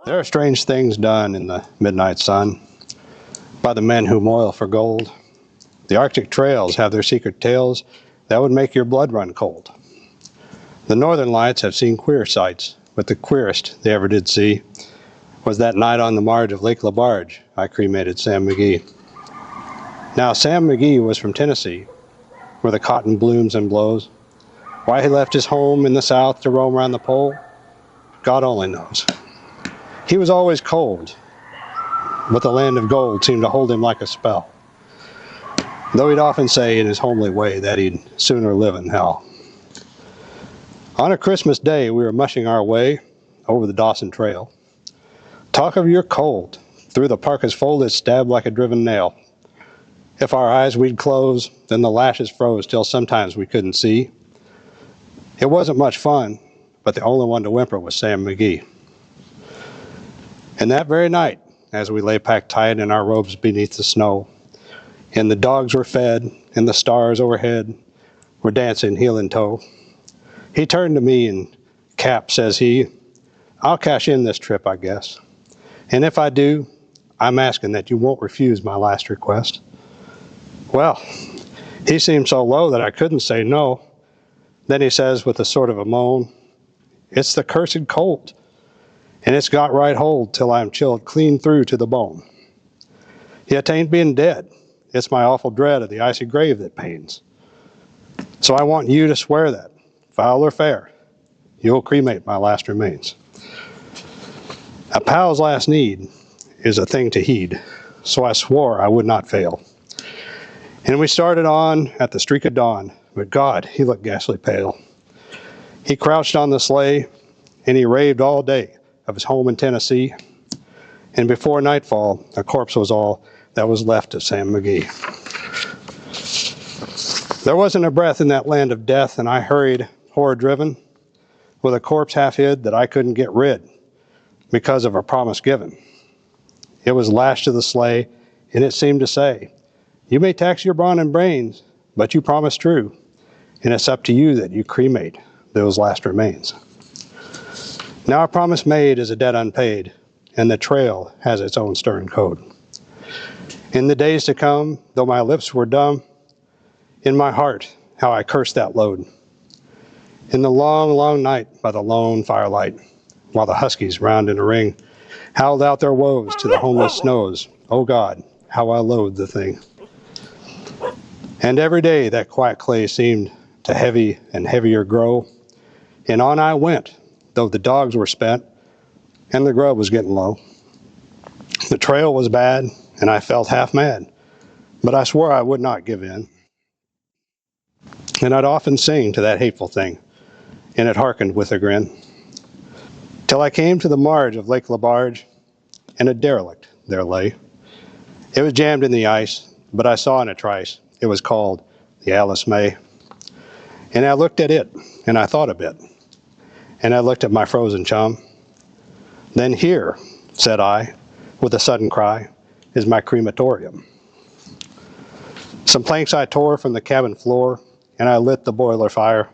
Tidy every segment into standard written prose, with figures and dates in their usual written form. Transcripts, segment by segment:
There are strange things done in the midnight sun by the men who moil for gold. The Arctic trails have their secret tales that would make your blood run cold. The Northern Lights have seen queer sights, but the queerest they ever did see was that night on the marge of Lake LaBarge I cremated Sam Mcgee. Now, Sam Mcgee was from Tennessee, where the cotton blooms and blows. Why he left his home in the South to roam around the pole, God only knows. He was always cold, but the land of gold seemed to hold him like a spell, though he'd often say in his homely way that he'd sooner live in hell. On a Christmas day, we were mushing our way over the Dawson Trail. Talk of your cold, through the parka's fold it stabbed like a driven nail. If our eyes we'd close, then the lashes froze till sometimes we couldn't see. It wasn't much fun, but the only one to whimper was Sam Mcgee. And that very night, as we lay packed tight in our robes beneath the snow, and the dogs were fed, and the stars overhead were dancing heel and toe, he turned to me and, "Cap," says he, "I'll cash in this trip, I guess. And if I do, I'm asking that you won't refuse my last request." Well, he seemed so low that I couldn't say no. Then he says with a sort of a moan, "It's the cursed cold, and it's got right hold till I'm chilled clean through to the bone. Yet 'tain't being dead, it's my awful dread of the icy grave that pains. So I want you to swear that, foul or fair, you'll cremate my last remains." A pal's last need is a thing to heed, so I swore I would not fail. And we started on at the streak of dawn, but God, he looked ghastly pale. He crouched on the sleigh, and he raved all day of his home in Tennessee, and before nightfall, a corpse was all that was left of Sam Mcgee. There wasn't a breath in that land of death, and I hurried, horror-driven, with a corpse half hid that I couldn't get rid because of a promise given. It was lashed to the sleigh, and it seemed to say, "You may tax your brawn and brains, but you promised true, and it's up to you that you cremate those last remains." Now a promise made is a debt unpaid, and the trail has its own stern code. In the days to come, though my lips were dumb, in my heart, how I cursed that load. In the long, long night by the lone firelight, while the huskies round in a ring howled out their woes to the homeless snows, oh God, how I loathed the thing. And every day that quiet clay seemed to heavy and heavier grow, and on I went, though the dogs were spent and the grub was getting low. The trail was bad, and I felt half mad, but I swore I would not give in. And I'd often sing to that hateful thing, and it hearkened with a grin, till I came to the marge of Lake LaBarge, and a derelict there lay. It was jammed in the ice, but I saw in a trice it was called the Alice May. And I looked at it, and I thought a bit, and I looked at my frozen chum. "Then here," said I, with a sudden cry, "is my crematorium." Some planks I tore from the cabin floor, and I lit the boiler fire.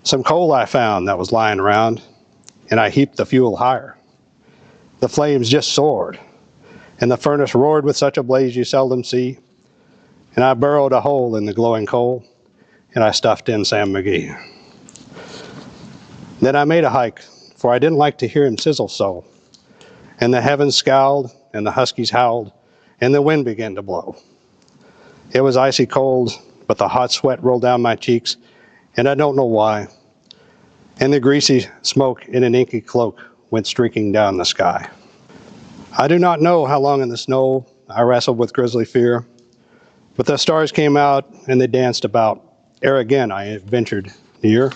Some coal I found that was lying around, and I heaped the fuel higher. The flames just soared, and the furnace roared with such a blaze you seldom see, and I burrowed a hole in the glowing coal, and I stuffed in Sam Mcgee. Then I made a hike, for I didn't like to hear him sizzle so, and the heavens scowled, and the huskies howled, and the wind began to blow. It was icy cold, but the hot sweat rolled down my cheeks, and I don't know why, and the greasy smoke in an inky cloak went streaking down the sky. I do not know how long in the snow I wrestled with grisly fear, but the stars came out and they danced about, ere again I ventured near.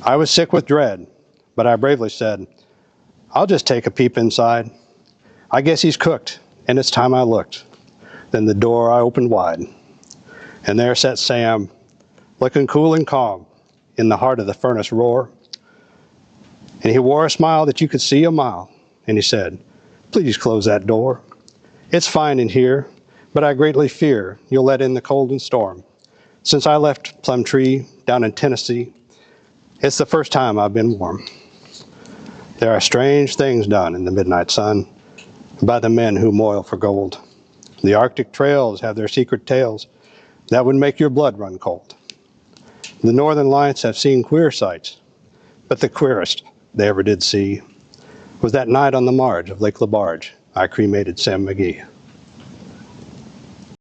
I was sick with dread, but I bravely said, "I'll just take a peep inside. I guess he's cooked, and it's time I looked." Then the door I opened wide, and there sat Sam, looking cool and calm in the heart of the furnace roar. And he wore a smile that you could see a mile, and he said, "Please close that door. It's fine in here, but I greatly fear you'll let in the cold and storm. Since I left Plumtree down in Tennessee, it's the first time I've been warm. There are strange things done in the midnight sun by the men who moil for gold. The Arctic trails have their secret tales that would make your blood run cold. The northern lights have seen queer sights, but the queerest they ever did see was that night on the marge of Lake LaBarge I cremated Sam Mcgee.